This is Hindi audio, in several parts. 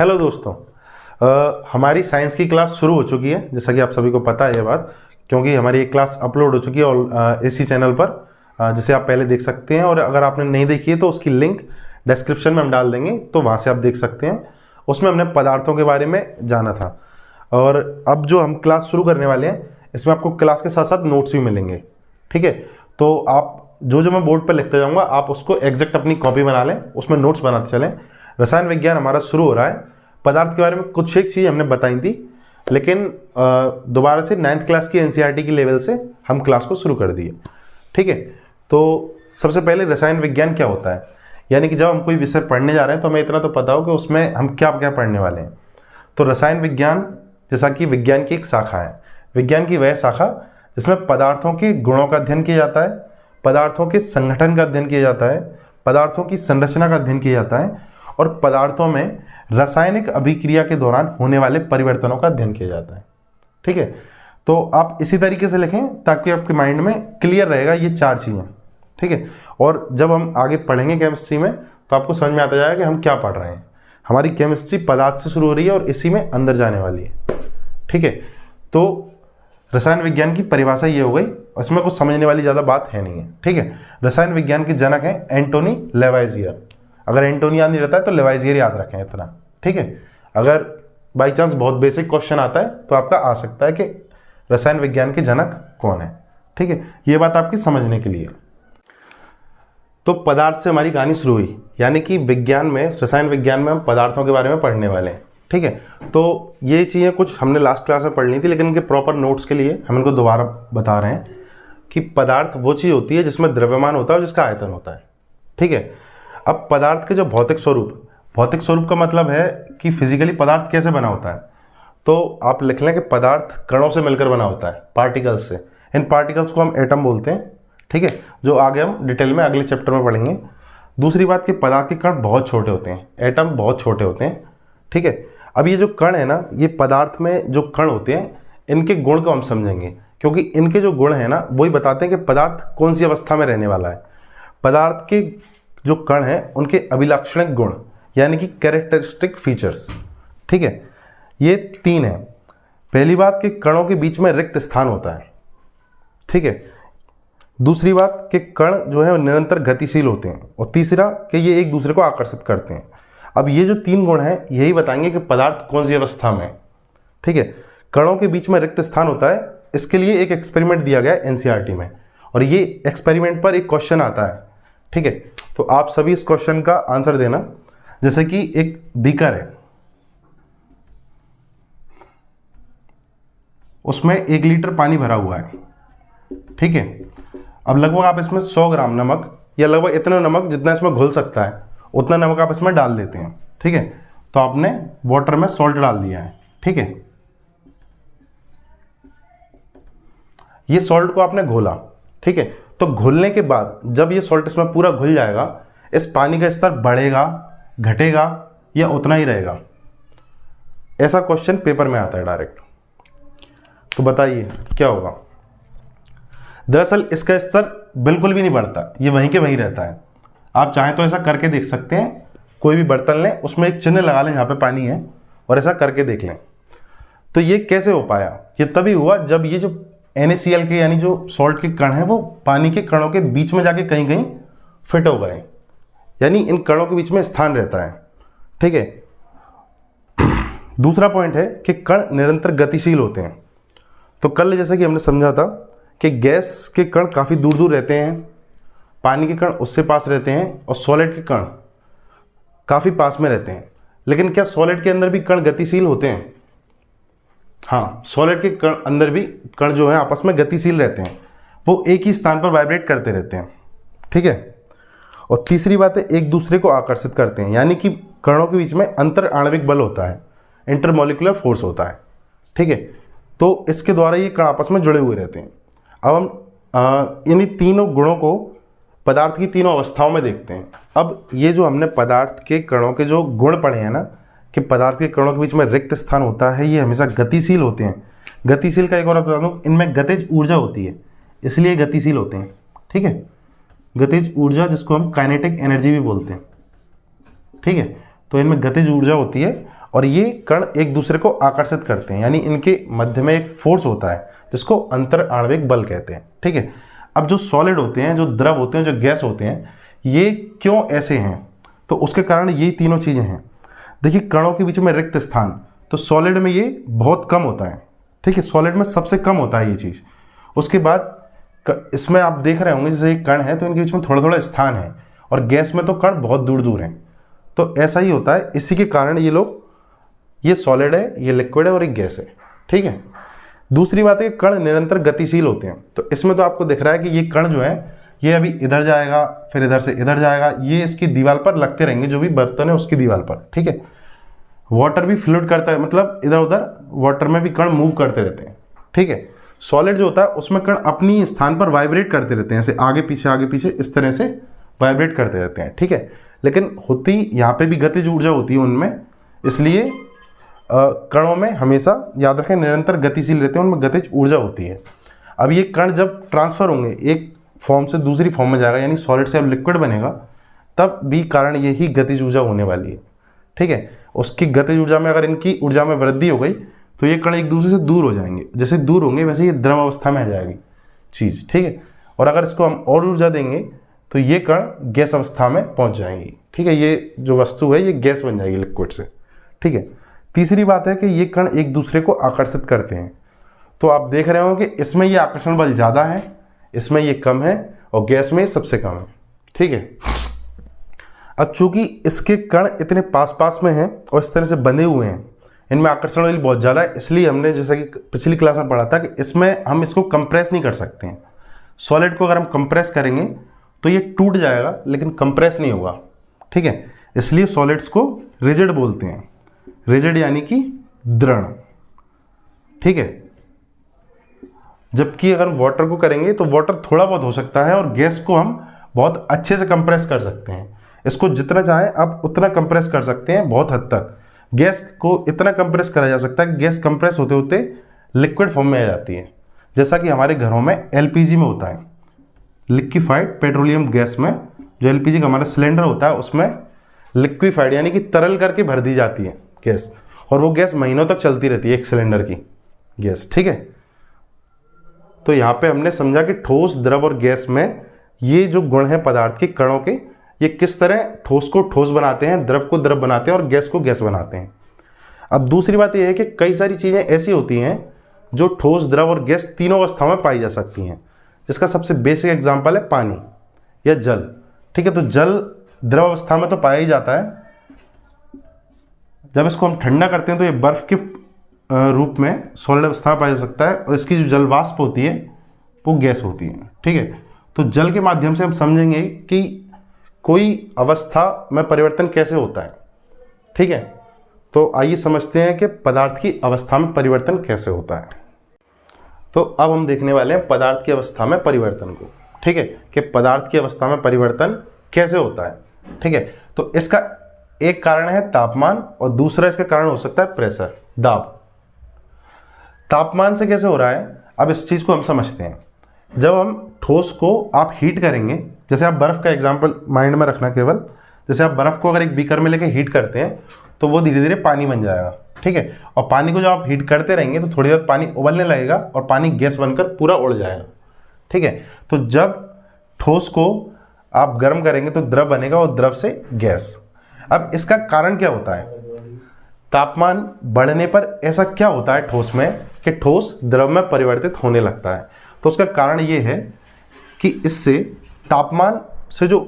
हेलो दोस्तों, हमारी साइंस की क्लास शुरू हो चुकी है। जैसा कि आप सभी को पता है ये बात, क्योंकि हमारी एक क्लास अपलोड हो चुकी है और इसी चैनल पर, जिसे आप पहले देख सकते हैं। और अगर आपने नहीं देखी है तो उसकी लिंक डिस्क्रिप्शन में हम डाल देंगे, तो वहाँ से आप देख सकते हैं। उसमें हमने पदार्थों के बारे में जाना था। और अब जो हम क्लास शुरू करने वाले हैं, इसमें आपको क्लास के साथ साथ नोट्स भी मिलेंगे। ठीक है, तो आप जो मैं बोर्ड पर लिखते जाऊँगा, आप उसको एग्जैक्ट अपनी कॉपी बना लें, उसमें नोट्स बनाते चलें। रसायन विज्ञान हमारा शुरू हो रहा है। पदार्थ के बारे में कुछ एक चीज़ हमने बताई थी, लेकिन दोबारा से 9th क्लास की एनसीईआरटी की लेवल से हम क्लास को शुरू कर दिए। ठीक है, तो सबसे पहले रसायन विज्ञान क्या होता है, यानी कि जब हम कोई विषय पढ़ने जा रहे हैं तो हमें इतना तो पता हो कि उसमें हम क्या क्या पढ़ने वाले हैं। तो रसायन विज्ञान जैसा कि विज्ञान की एक शाखा है, विज्ञान की वह शाखा जिसमें पदार्थों के गुणों का अध्ययन किया जाता है, पदार्थों के संगठन का अध्ययन किया जाता है, पदार्थों की संरचना का अध्ययन किया जाता है और पदार्थों में रासायनिक अभिक्रिया के दौरान होने वाले परिवर्तनों का अध्ययन किया जाता है। ठीक है, तो आप इसी तरीके से लिखें ताकि आपके माइंड में क्लियर रहेगा ये चार चीज़ें। ठीक है, और जब हम आगे पढ़ेंगे केमिस्ट्री में तो आपको समझ में आता जाएगा कि हम क्या पढ़ रहे हैं। हमारी केमिस्ट्री पदार्थ से शुरू हो रही है और इसी में अंदर जाने वाली है। ठीक है, तो रसायन विज्ञान की परिभाषा ये हो गई, उसमें कुछ समझने वाली ज़्यादा बात है नहीं है। ठीक है, रसायन विज्ञान के जनक हैं एंटोनी लेवाइजियर। अगर एंटोनी याद नहीं रहता है तो लेवाइजियर याद रखें इतना। ठीक है, अगर बाई चांस बहुत बेसिक क्वेश्चन आता है तो आपका आ सकता है कि रसायन विज्ञान के जनक कौन है। ठीक है, ये बात आपकी समझने के लिए। तो पदार्थ से हमारी कहानी शुरू हुई, यानी कि विज्ञान में, रसायन विज्ञान में हम पदार्थों के बारे में पढ़ने वाले हैं। ठीक है, तो ये चीज़ें कुछ हमने लास्ट क्लास में पढ़ ली थी, लेकिन इनके प्रॉपर नोट्स के लिए हम इनको दोबारा बता रहे हैं कि पदार्थ वो चीज़ होती है जिसमें द्रव्यमान होता है और जिसका आयतन होता है। ठीक है, अब पदार्थ के जो भौतिक स्वरूप का मतलब है कि फिजिकली पदार्थ कैसे बना होता है। तो आप लिख लें कि पदार्थ कणों से मिलकर बना होता है, पार्टिकल्स से। इन पार्टिकल्स को हम एटम बोलते हैं। ठीक है, जो आगे हम डिटेल में अगले चैप्टर में पढ़ेंगे। दूसरी बात कि पदार्थ के कण बहुत छोटे होते हैं, एटम बहुत छोटे होते हैं। ठीक है, अब ये जो कण है ना, ये पदार्थ में जो कण होते हैं, इनके गुण को हम समझेंगे, क्योंकि इनके जो गुण है ना वही बताते हैं कि पदार्थ कौन सी अवस्था में रहने वाला है। पदार्थ के जो कण हैं उनके अभिलाक्षणिक गुण, यानी कि कैरेक्टरिस्टिक फीचर्स। ठीक है, ये 3 है। पहली बात कि कणों के बीच में रिक्त स्थान होता है। ठीक है, दूसरी बात कि कण जो है वो निरंतर गतिशील होते हैं, और तीसरा कि ये एक दूसरे को आकर्षित करते हैं। अब ये जो 3 गुण हैं यही बताएंगे कि पदार्थ कौन सी अवस्था में है। ठीक है, कणों के बीच में रिक्त स्थान होता है, इसके लिए एक एक्सपेरिमेंट दिया गया है एनसीईआरटी में, और ये एक्सपेरिमेंट पर एक क्वेश्चन आता है। ठीक है, तो आप सभी इस क्वेश्चन का आंसर देना। जैसे कि एक बीकर है, उसमें 1 लीटर पानी भरा हुआ है। ठीक है, अब लगभग आप इसमें 100 ग्राम नमक, या लगभग इतना नमक जितना इसमें घुल सकता है उतना नमक आप इसमें डाल देते हैं। ठीक है, तो आपने वाटर में सॉल्ट डाल दिया है। ठीक है, ये सॉल्ट को आपने घोला। ठीक है, तो घुलने के बाद जब ये सॉल्ट इसमें पूरा घुल जाएगा, इस पानी का स्तर बढ़ेगा, घटेगा या उतना ही रहेगा? ऐसा क्वेश्चन पेपर में आता है डायरेक्ट। तो बताइए क्या होगा? दरअसल इसका स्तर बिल्कुल भी नहीं बढ़ता, ये वहीं के वहीं रहता है। आप चाहें तो ऐसा करके देख सकते हैं, कोई भी बर्तन लें, उसमें एक चिन्ह लगा लें जहाँ पे पानी है, और ऐसा करके देख लें। तो ये कैसे हो पाया? ये तभी हुआ जब ये जो NaCl के, यानी जो सॉल्ट के कण हैं, वो पानी के कणों के बीच में जाके कहीं कहीं फिट हो गए, यानी इन कणों के बीच में स्थान रहता है। ठीक है, दूसरा पॉइंट है कि कण निरंतर गतिशील होते हैं। तो कल जैसे कि हमने समझा था कि गैस के कण काफ़ी दूर दूर रहते हैं, पानी के कण उससे पास रहते हैं, और सॉलिड के कण काफ़ी पास में रहते हैं। लेकिन क्या सॉलिड के अंदर भी कण गतिशील होते हैं? हाँ, सॉलिड के कण अंदर भी कण जो है आपस में गतिशील रहते हैं, वो एक ही स्थान पर वाइब्रेट करते रहते हैं। ठीक है, और तीसरी बात है एक दूसरे को आकर्षित करते हैं, यानी कि कणों के बीच में अंतर आणविक बल होता है, इंटरमोलिकुलर फोर्स होता है। ठीक है, तो इसके द्वारा ये कण आपस में जुड़े हुए रहते हैं। अब हम इन्हीं तीनों गुणों को पदार्थ की तीनों अवस्थाओं में देखते हैं। अब ये जो हमने पदार्थ के कणों के जो गुण पढ़े हैं ना, कि पदार्थ के कणों के बीच में रिक्त स्थान होता है, ये हमेशा गतिशील होते हैं। गतिशील का एक और बता दूं, इनमें गतिज ऊर्जा होती है, इसलिए गतिशील होते हैं। ठीक है, गतिज ऊर्जा जिसको हम काइनेटिक एनर्जी भी बोलते हैं। ठीक है, तो इनमें गतिज ऊर्जा होती है और ये कण एक दूसरे को आकर्षित करते हैं, यानी इनके मध्य में एक फोर्स होता है जिसको अंतर आणविक बल कहते हैं। ठीक है, अब जो सॉलिड होते हैं, जो द्रव होते हैं, जो गैस होते हैं, ये क्यों ऐसे हैं? तो उसके कारण ये तीनों चीज़ें हैं। देखिए, कणों के बीच में रिक्त स्थान, तो सॉलिड में ये बहुत कम होता है। ठीक है, सॉलिड में सबसे कम होता है ये चीज़। उसके बाद इसमें आप देख रहे होंगे जैसे एक कण है तो इनके बीच में थोड़ा थोड़ा स्थान है, और गैस में तो कण बहुत दूर दूर हैं। तो ऐसा ही होता है, इसी के कारण ये लोग, ये सॉलिड है, ये लिक्विड है और एक गैस है। ठीक है, दूसरी बात है कि कण निरंतर गतिशील होते हैं। तो इसमें तो आपको दिख रहा है कि ये कण जो है ये अभी इधर जाएगा, फिर इधर से इधर जाएगा, ये इसकी दीवार पर लगते रहेंगे, जो भी बर्तन है उसकी दीवार पर। ठीक है, वाटर भी फ्लूइड करता है, मतलब इधर उधर वाटर में भी कण मूव करते रहते हैं। ठीक है, सॉलिड जो होता है उसमें कण अपनी स्थान पर वाइब्रेट करते रहते हैं, ऐसे आगे पीछे इस तरह से वाइब्रेट करते रहते हैं। ठीक है, लेकिन होती यहाँ पे भी गतिज ऊर्जा होती है उनमें, इसलिए कणों में हमेशा याद रखें निरंतर गतिशील रहते हैं, उनमें गतिज ऊर्जा होती है। अब ये कण जब ट्रांसफर होंगे, एक फॉर्म से दूसरी फॉर्म में जाएगा, यानी सॉलिड से अब लिक्विड बनेगा, तब भी कारण यही गतिज ऊर्जा होने वाली है। ठीक है, उसकी गतिज ऊर्जा में अगर इनकी ऊर्जा में वृद्धि हो गई तो ये कण एक दूसरे से दूर हो जाएंगे, जैसे दूर होंगे वैसे ये द्रव अवस्था में आ जाएगी चीज़। ठीक है, और अगर इसको हम और ऊर्जा देंगे तो ये कण गैस अवस्था में पहुंच जाएंगी। ठीक है, ये जो वस्तु है ये गैस बन जाएगी लिक्विड से। ठीक है, तीसरी बात है कि ये कण एक दूसरे को आकर्षित करते हैं। तो आप देख रहे हो कि इसमें ये आकर्षण बल ज़्यादा है, इसमें ये कम है, और गैस में सबसे कम है। ठीक है, अब चूंकि इसके कण इतने पास पास में हैं और इस तरह से बंधे हुए हैं, इनमें आकर्षण बल बहुत ज़्यादा है, इसलिए हमने जैसा कि पिछली क्लास में पढ़ा था कि इसमें हम इसको कंप्रेस नहीं कर सकते हैं। सॉलिड को अगर हम कंप्रेस करेंगे तो ये टूट जाएगा, लेकिन कंप्रेस नहीं होगा। ठीक है, इसलिए सॉलिड्स को रिजिड बोलते हैं, रिजिड यानी कि दृढ़। ठीक है, जबकि अगर वाटर को करेंगे तो वाटर थोड़ा बहुत हो सकता है, और गैस को हम बहुत अच्छे से कंप्रेस कर सकते हैं। इसको जितना चाहें आप उतना कंप्रेस कर सकते हैं, बहुत हद तक। गैस को इतना कंप्रेस करा जा सकता है कि गैस कंप्रेस होते होते लिक्विड फॉर्म में आ जाती है, जैसा कि हमारे घरों में एलपीजी में होता है, लिक्विफाइड पेट्रोलियम गैस में। जो एलपीजी का हमारा सिलेंडर होता है उसमें लिक्विफाइड यानी कि तरल करके भर दी जाती है गैस, और वो गैस महीनों तक चलती रहती है, एक सिलेंडर की गैस। ठीक है, तो यहाँ पे हमने समझा कि ठोस, द्रव और गैस में ये जो गुण हैं पदार्थ के, कणों के, ये किस तरह ठोस को ठोस बनाते हैं, द्रव को द्रव बनाते हैं और गैस को गैस बनाते हैं। अब दूसरी बात यह है कि कई सारी चीज़ें ऐसी होती हैं जो ठोस, द्रव और गैस तीनों अवस्थाओं में पाई जा सकती हैं, जिसका सबसे बेसिक एग्जाम्पल है पानी या जल। ठीक है, तो जल द्रव अवस्था में तो पाया ही जाता है, जब इसको हम ठंडा करते हैं तो ये बर्फ के रूप में सॉलिड अवस्था में पाया जा सकता है, और इसकी जो जल वाष्प होती है वो गैस होती है। ठीक है, तो जल के माध्यम से हम समझेंगे कि कोई अवस्था में परिवर्तन कैसे होता है। ठीक है, तो आइए समझते हैं कि पदार्थ की अवस्था में परिवर्तन कैसे होता है। तो अब हम देखने वाले हैं पदार्थ की अवस्था में परिवर्तन को। ठीक है, कि पदार्थ की अवस्था में परिवर्तन कैसे होता है। ठीक है, तो इसका एक कारण है तापमान, और दूसरा इसका कारण हो सकता है प्रेशर, दाब। तापमान से कैसे हो रहा है, अब इस चीज़ को हम समझते हैं। जब हम ठोस को आप हीट करेंगे, जैसे आप बर्फ़ का एग्जांपल माइंड में रखना केवल, जैसे आप बर्फ़ को अगर एक बीकर में लेके हीट करते हैं तो वो धीरे धीरे पानी बन जाएगा। ठीक है, और पानी को जब आप हीट करते रहेंगे तो थोड़ी देर पानी उबलने लगेगा और पानी गैस बनकर पूरा उड़ जाएगा। ठीक है, तो जब ठोस को आप गर्म करेंगे तो द्रव बनेगा, और द्रव से गैस। अब इसका कारण क्या होता है, तापमान बढ़ने पर ऐसा क्या होता है ठोस में कि ठोस द्रव में परिवर्तित होने लगता है। तो उसका कारण ये है कि इससे तापमान से जो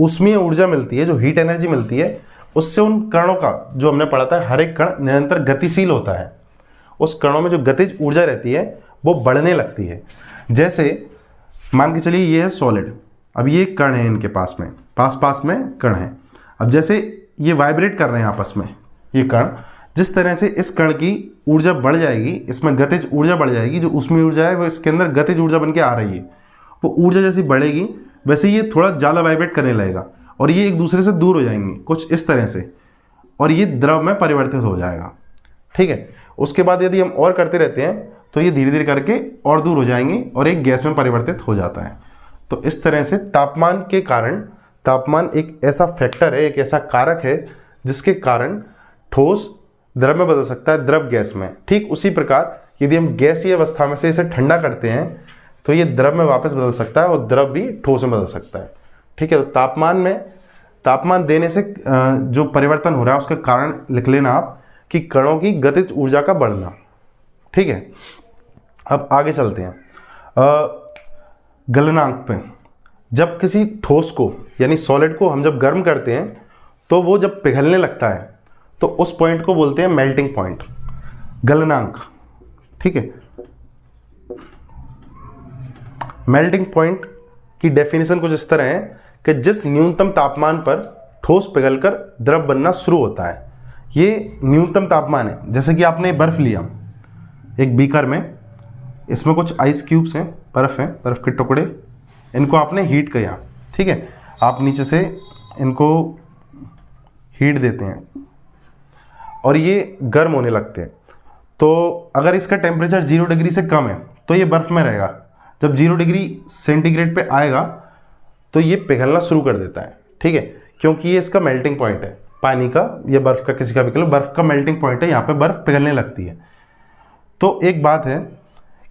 ऊष्मीय ऊर्जा मिलती है, जो हीट एनर्जी मिलती है, उससे उन कणों का, जो हमने पढ़ा था हर एक कण निरंतर गतिशील होता है, उस कणों में जो गतिज ऊर्जा रहती है वो बढ़ने लगती है। जैसे मान के चलिए ये है सॉलिड, अब ये कण है, इनके पास में पास में कण है। अब जैसे ये वाइब्रेट कर रहे हैं आपस में ये कण, जिस तरह से इस कण की ऊर्जा बढ़ जाएगी, इसमें गतिज ऊर्जा बढ़ जाएगी, जो ऊष्मीय ऊर्जा है वो इसके अंदर गतिज ऊर्जा बन के आ रही है, वो ऊर्जा जैसी बढ़ेगी वैसे ये थोड़ा ज़्यादा वाइब्रेट करने लगेगा, और ये एक दूसरे से दूर हो जाएंगे कुछ इस तरह से, और ये द्रव में परिवर्तित हो जाएगा। ठीक है, उसके बाद यदि हम और करते रहते हैं तो ये धीरे धीरे करके और दूर हो जाएंगे और एक गैस में परिवर्तित हो जाता है। तो इस तरह से तापमान के कारण, तापमान एक ऐसा फैक्टर है, एक ऐसा कारक है जिसके कारण ठोस द्रव में बदल सकता है, द्रव गैस में। ठीक उसी प्रकार यदि हम गैसीय अवस्था में से इसे ठंडा करते हैं तो ये द्रव में वापस बदल सकता है और द्रव भी ठोस में बदल सकता है। ठीक है, तो तापमान देने से जो परिवर्तन हो रहा है उसका कारण लिख लेना आप कि कणों की गतिज ऊर्जा का बढ़ना। ठीक है, अब आगे चलते हैं गलनांक पे। जब किसी ठोस को यानी सॉलिड को हम जब गर्म करते हैं तो वो जब पिघलने लगता है तो उस पॉइंट को बोलते हैं मेल्टिंग पॉइंट, गलनांक। ठीक है, मेल्टिंग पॉइंट की डेफिनेशन कुछ इस तरह है कि जिस न्यूनतम तापमान पर ठोस पिघलकर द्रव बनना शुरू होता है, ये न्यूनतम तापमान है। जैसे कि आपने बर्फ लिया एक बीकर में, इसमें कुछ आइस क्यूब्स हैं, बर्फ के टुकड़े, इनको आपने हीट किया। ठीक है, आप नीचे से इनको हीट देते हैं और ये गर्म होने लगते हैं। तो अगर इसका टेम्परेचर 0 डिग्री से कम है तो ये बर्फ में रहेगा। जब 0 डिग्री सेंटीग्रेड पे आएगा तो ये पिघलना शुरू कर देता है। ठीक है, क्योंकि ये इसका मेल्टिंग पॉइंट है, पानी का या बर्फ का, किसी का भी कलर, बर्फ का मेल्टिंग पॉइंट है, यहाँ पे बर्फ पिघलने लगती है। तो एक बात है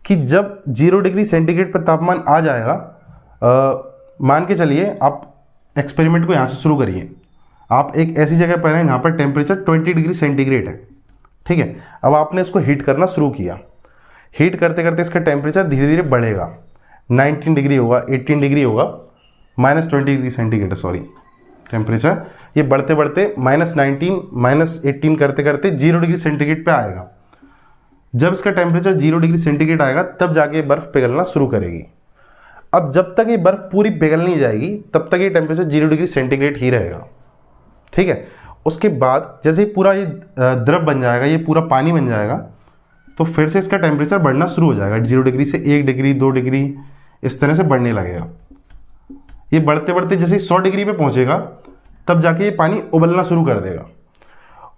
कि जब 0 डिग्री सेंटीग्रेड पर तापमान आ जाएगा, मान के चलिए आप एक्सपेरिमेंट को यहाँ से शुरू करिए। आप एक ऐसी जगह पर हैं जहाँ पर टेम्परेचर 20 डिग्री सेंटीग्रेड है। ठीक है, अब आपने इसको हीट करना शुरू किया। हीट करते करते इसका टेम्परेचर धीरे धीरे बढ़ेगा, 19 डिग्री होगा, 18 डिग्री होगा, -20 डिग्री सेंटीग्रेड सॉरी टेम्परेचर, ये बढ़ते बढ़ते -19 -18 करते करते 0 डिग्री सेंटीग्रेड पे आएगा। जब इसका टेम्परेचर 0 डिग्री सेंटीग्रेड आएगा तब जाके ये बर्फ पिघलना शुरू करेगी। अब जब तक ये बर्फ पूरी पिघल नहीं जाएगी तब तक ये टेम्परेचर 0 डिग्री सेंटीग्रेड ही रहेगा। ठीक है, उसके बाद जैसे ही पूरा ये द्रव बन जाएगा, ये पूरा पानी बन जाएगा, तो फिर से इसका टेम्परेचर बढ़ना शुरू हो जाएगा। 0 डिग्री से 1 डिग्री 2 डिग्री इस तरह से बढ़ने लगेगा। ये बढ़ते बढ़ते जैसे 100 डिग्री पे पहुंचेगा तब जाके ये पानी उबलना शुरू कर देगा।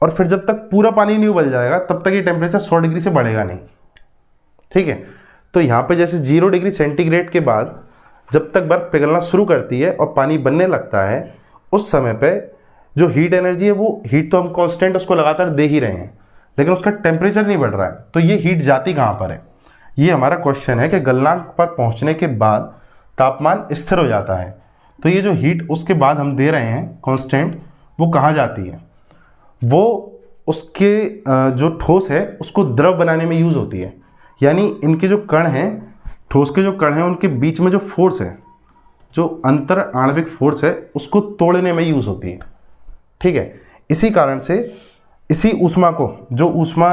और फिर जब तक पूरा पानी नहीं उबल जाएगा तब तक ये टेम्परेचर 100 डिग्री से बढ़ेगा नहीं। ठीक है, तो यहाँ पे जैसे 0 डिग्री सेंटीग्रेड के बाद जब तक बर्फ पिघलना शुरू करती है और पानी बनने लगता है, उस समय पे जो हीट एनर्जी है, वो हीट तो हम कांस्टेंट उसको लगातार दे ही रहे हैं, लेकिन उसका टेम्परेचर नहीं बढ़ रहा है। तो ये हीट जाती कहाँ पर है, ये हमारा क्वेश्चन है कि गलनांक पर पहुँचने के बाद तापमान स्थिर हो जाता है, तो ये जो हीट उसके बाद हम दे रहे हैं कांस्टेंट, वो कहाँ जाती है? वो उसके जो ठोस है उसको द्रव बनाने में यूज़ होती है। यानी इनके जो कण हैं, ठोस के जो कण हैं, उनके बीच में जो फोर्स है, जो अंतर आणविक फोर्स है, उसको तोड़ने में यूज़ होती है। ठीक है, इसी कारण से इसी ऊष्मा को, जो ऊष्मा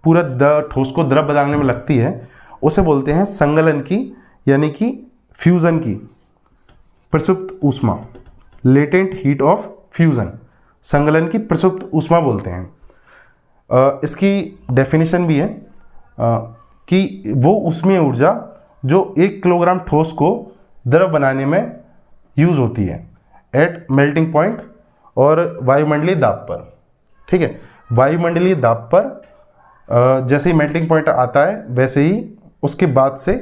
पूरा ठोस को द्रव बनाने में लगती है, उसे बोलते हैं संगलन की, यानी कि फ्यूज़न की प्रसुप्त ऊष्मा, लेटेंट हीट ऑफ फ्यूज़न, संगलन की प्रसुप्त ऊष्मा बोलते हैं। इसकी डेफिनेशन भी है कि वो ऊष्मीय ऊर्जा जो 1 किलोग्राम ठोस को द्रव बनाने में यूज़ होती है एट मेल्टिंग पॉइंट और वायुमंडलीय दाब पर। ठीक है, वायुमंडलीय दाब पर जैसे ही मेल्टिंग पॉइंट आता है वैसे ही उसके बाद से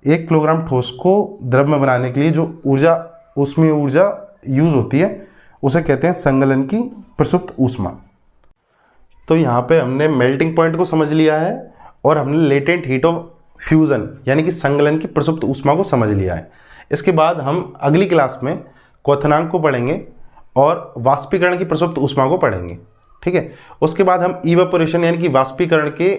1 किलोग्राम ठोस को द्रव में बनाने के लिए जो ऊर्जा, ऊष्मीय ऊर्जा यूज़ होती है, उसे कहते हैं संगलन की प्रसुप्त ऊष्मा। तो यहाँ पे हमने मेल्टिंग पॉइंट को समझ लिया है और हमने लेटेंट हीट ऑफ फ्यूज़न यानी कि संगलन की प्रसुप्त ऊष्मा को समझ लिया है। इसके बाद हम अगली क्लास में क्वथनांक को पढ़ेंगे और वाष्पीकरण की प्रसुप्त ऊष्मा को पढ़ेंगे। ठीक है, उसके बाद हम इवेपोरेशन यानी कि वाष्पीकरण के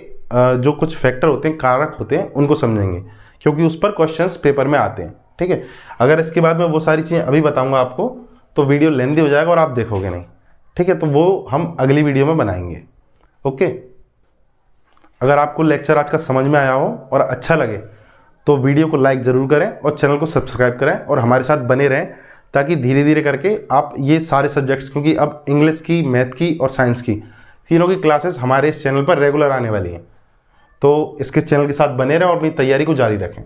जो कुछ फैक्टर होते हैं, कारक होते हैं, उनको समझेंगे, क्योंकि उस पर क्वेश्चंस पेपर में आते हैं। ठीक है, अगर इसके बाद मैं वो सारी चीज़ें अभी बताऊंगा आपको तो वीडियो लेंथी हो जाएगा और आप देखोगे नहीं। ठीक है, तो वो हम अगली वीडियो में बनाएंगे। ओके, अगर आपको लेक्चर आज का समझ में आया हो और अच्छा लगे तो वीडियो को लाइक ज़रूर करें और चैनल को सब्सक्राइब करें और हमारे साथ बने रहें, ताकि धीरे धीरे करके आप ये सारे सब्जेक्ट्स, क्योंकि अब इंग्लिश की, मैथ की और साइंस की तीनों की क्लासेस हमारे इस चैनल पर रेगुलर आने वाली हैं, तो इसके चैनल के साथ बने रहें और अपनी तैयारी को जारी रखें।